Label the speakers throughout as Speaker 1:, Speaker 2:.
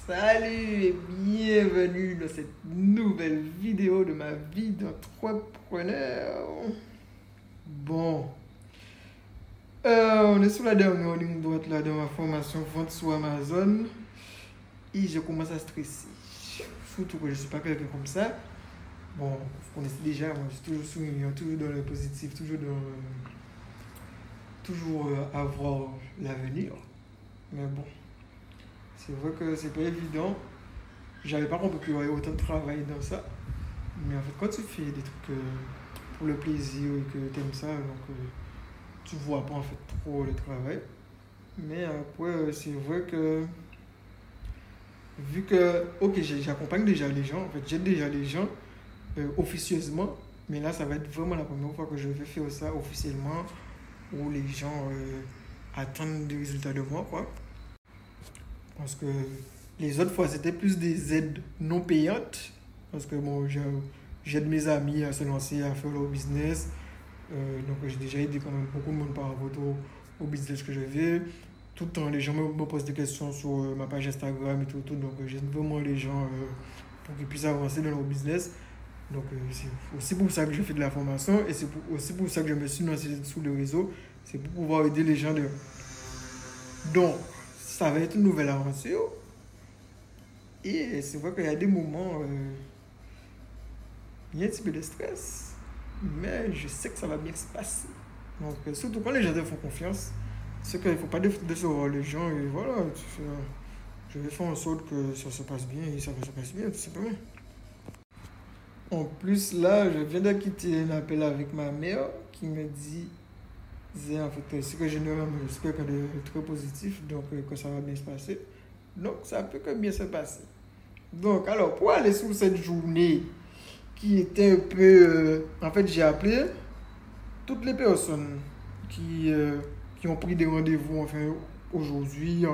Speaker 1: Salut et bienvenue dans cette nouvelle vidéo de ma vie d'entrepreneur. Bon, on est sur la dernière ligne droite là dans ma formation vente sur Amazon et je commence à stresser. Surtout que je ne suis pas quelqu'un comme ça. Bon, vous connaissez déjà, moi je suis toujours souriant, toujours dans le positif, toujours avoir l'avenir. Mais bon, c'est vrai que c'est pas évident. J'avais pas compris qu'il y aurait autant de travail dans ça. Mais en fait, quand tu fais des trucs pour le plaisir et que tu aimes ça, donc tu vois pas en fait trop le travail. Mais après, c'est vrai que vu que, ok, j'accompagne déjà les gens, en fait, j'aide déjà les gens officieusement. Mais là, ça va être vraiment la première fois que je vais faire ça officiellement où les gens attendent des résultats de moi, quoi. Parce que les autres fois, c'était plus des aides non payantes. Parce que bon, j'aide mes amis à se lancer, à faire leur business. Donc j'ai déjà aidé quand même beaucoup de monde par rapport au business que je fais. Tout le temps, les gens me posent des questions sur ma page Instagram et tout. Donc j'aide vraiment les gens pour qu'ils puissent avancer dans leur business. Donc c'est aussi pour ça que je fais de la formation et c'est aussi pour ça que je me suis lancé sous le réseau. C'est pour pouvoir aider les gens. Donc, ça va être une nouvelle aventure. Et c'est vrai qu'il y a des moments, il y a un petit peu de stress. Mais je sais que ça va bien se passer. Donc, surtout quand les gens te font confiance, c'est qu'il ne faut pas décevoir les gens. Et voilà, je vais faire en sorte que ça se passe bien et ça va se passer bien, tout simplement. En plus, là, je viens de quitter un appel avec ma mère qui me disait en fait ce que je suis quelqu'un de très positif, donc que ça va bien se passer. Donc, ça peut que bien se passer. Donc, alors, pour aller sur cette journée qui était un peu... en fait, j'ai appelé toutes les personnes qui ont pris des rendez-vous enfin, aujourd'hui,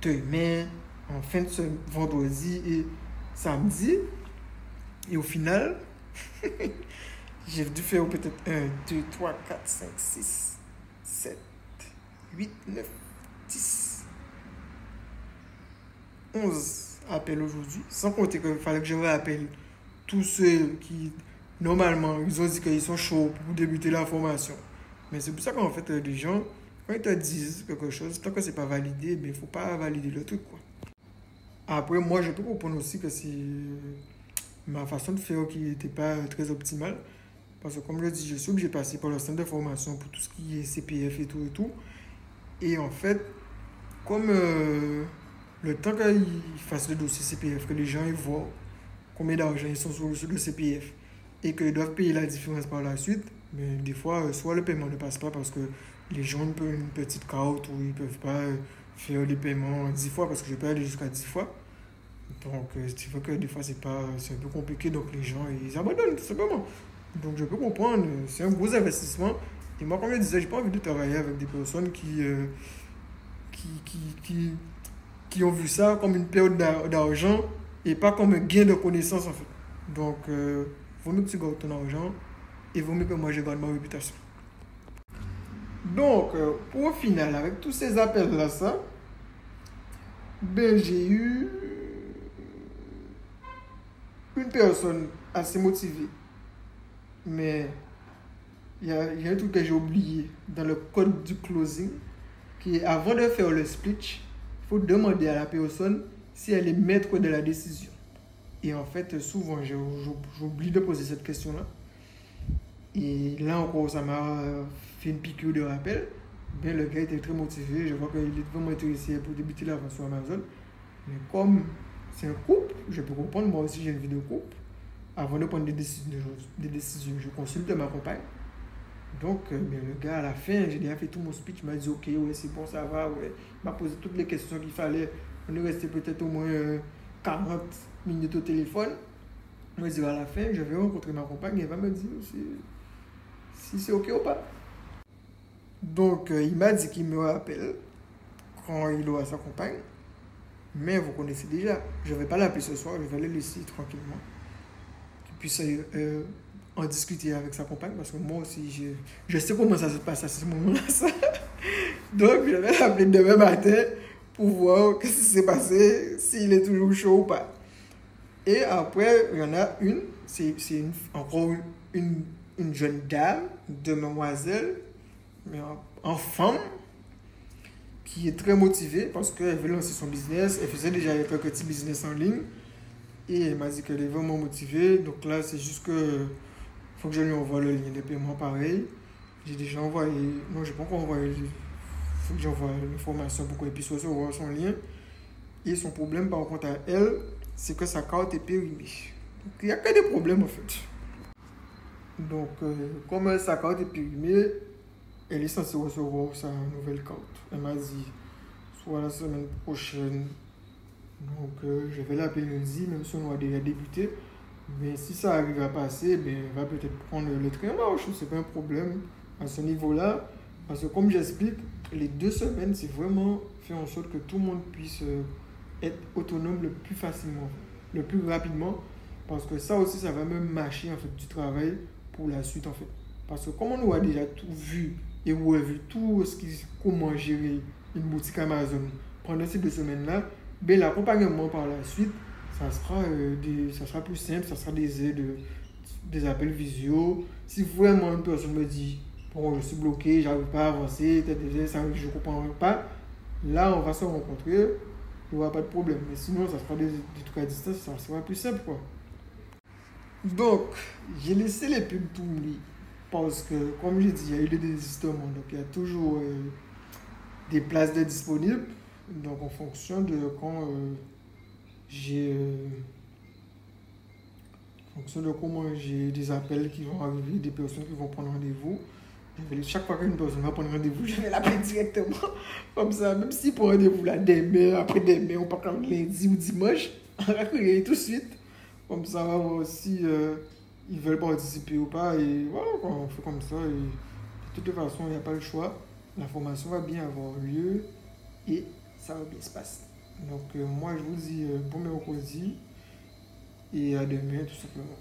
Speaker 1: demain, en fin de ce vendredi et samedi. Et au final, j'ai dû faire peut-être 1, 2, 3, 4, 5, 6, 7, 8, 9, 10, 11 appels aujourd'hui. Sans compter qu'il fallait que je rappelle tous ceux qui, normalement, ils ont dit qu'ils sont chauds pour débuter la formation. Mais c'est pour ça qu'en fait, les gens, quand ils te disent quelque chose, tant que c'est pas validé, il ne faut pas valider le truc, quoi. Après, moi, je peux comprendre aussi que c'est ma façon de faire qui n'était pas très optimale. Parce que comme je le dis, je suis obligé de passer par le centre de formation pour tout ce qui est CPF et tout et tout. Et en fait, comme le temps qu'ils fassent le dossier CPF, que les gens ils voient combien d'argent ils sont sur le CPF et qu'ils doivent payer la différence par la suite, mais des fois, soit le paiement ne passe pas parce que les gens ont une petite carte ou ils ne peuvent pas faire les paiements 10 fois parce que je peux aller jusqu'à 10 fois. Donc, c'est vrai que des fois, c'est un peu compliqué. Donc, les gens, ils abandonnent tout simplement. Donc, je peux comprendre. C'est un gros investissement. Et moi, comme je disais, je n'ai pas envie de travailler avec des personnes qui ont vu ça comme une perte d'argent et pas comme un gain de connaissance, en fait. Donc, vaut mieux que tu gardes ton argent et vaut mieux que moi, je garde ma réputation. Donc, au final, avec tous ces appels-là, j'ai eu une personne assez motivée. Mais il y a un truc que j'ai oublié dans le code du closing, qui est avant de faire le speech, il faut demander à la personne si elle est maître de la décision. Et en fait, souvent, j'oublie de poser cette question-là. Et là encore, ça m'a fait une piqûre de rappel. Bien, le gars était très motivé. Je vois qu'il est vraiment intéressé pour débuter la vente sur Amazon. Mais comme c'est un couple, je peux comprendre, moi aussi j'ai une vie de couple. Avant de prendre des décisions, je consulte ma compagne. Donc, le gars, à la fin, j'ai déjà fait tout mon speech. Il m'a dit, ok, ouais, c'est bon, ça va. Ouais. Il m'a posé toutes les questions qu'il fallait. On est resté peut-être au moins 40 minutes au téléphone. Il m'a dit, à la fin, je vais rencontrer ma compagne et elle va me dire si c'est ok ou pas. Donc, il m'a dit qu'il me rappelle quand il aura sa compagne. Mais vous connaissez déjà, je ne vais pas l'appeler ce soir, je vais le laisser tranquillement. Qu'il puisse en discuter avec sa compagne, parce que moi aussi, je sais comment ça se passe à ce moment-là. Donc, je vais l'appeler demain matin pour voir qu'est-ce qui s'est passé, s'il est toujours chaud ou pas. Et après, il y en a une, encore une jeune dame, demoiselle, mais en femme, qui est très motivée parce qu'elle veut lancer son business. Elle faisait déjà quelques petits business en ligne. Et elle m'a dit qu'elle est vraiment motivée. Donc là, c'est juste que faut que je lui envoie le lien de paiement pareil. J'ai déjà envoyé. Non, je n'ai pas encore envoyé. Il faut que j'envoie l'information pour qu'elle puisse recevoir son lien. Et son problème, par contre, à elle, c'est que sa carte est périmée. Donc, il n'y a que des problèmes en fait. Donc, comme sa carte est périmée, elle est censée recevoir sa nouvelle carte. Elle m'a dit, soit la semaine prochaine. Donc, je vais l'appeler lundi, même si on a déjà débuté. Mais si ça arrive à passer, ben, elle va peut-être prendre le train en marche. Ce n'est pas un problème à ce niveau-là. Parce que comme j'explique, les 2 semaines, c'est vraiment faire en sorte que tout le monde puisse être autonome le plus facilement, le plus rapidement. Parce que ça aussi, ça va même mâcher en fait, du travail pour la suite. En fait. Parce que comme on a déjà tout vu et revu tout comment gérer une boutique Amazon pendant ces 2 semaines-là, ben, l'accompagnement par la suite, ça sera plus simple, ça sera des aides, des appels visio. Si vraiment une personne me dit, bon, je suis bloqué, j'arrive pas à avancer, ça, je ne comprends pas, là, on va se rencontrer, il n'y aura pas de problème. Mais sinon, ça sera des trucs à distance, ça sera plus simple, quoi. Donc, j'ai laissé les pubs pour lui, parce que, comme j'ai dit, il y a eu des désistements, donc il y a toujours des places de disponibles. Donc, en fonction de quand en fonction de comment j'ai des appels qui vont arriver, des personnes qui vont prendre rendez-vous, chaque fois qu'une personne va prendre rendez-vous, je vais l'appeler directement. Comme ça, même s'il prend rendez-vous là, demain, après-demain, ou pas comme lundi ou dimanche, on va crier tout de suite. Comme ça, on va voir si ils veulent participer ou pas. Et voilà, on fait comme ça. Et de toute façon, il n'y a pas le choix. La formation va bien avoir lieu et ça va bien se passer. Donc, moi, je vous dis bon mercredi et à demain, tout simplement.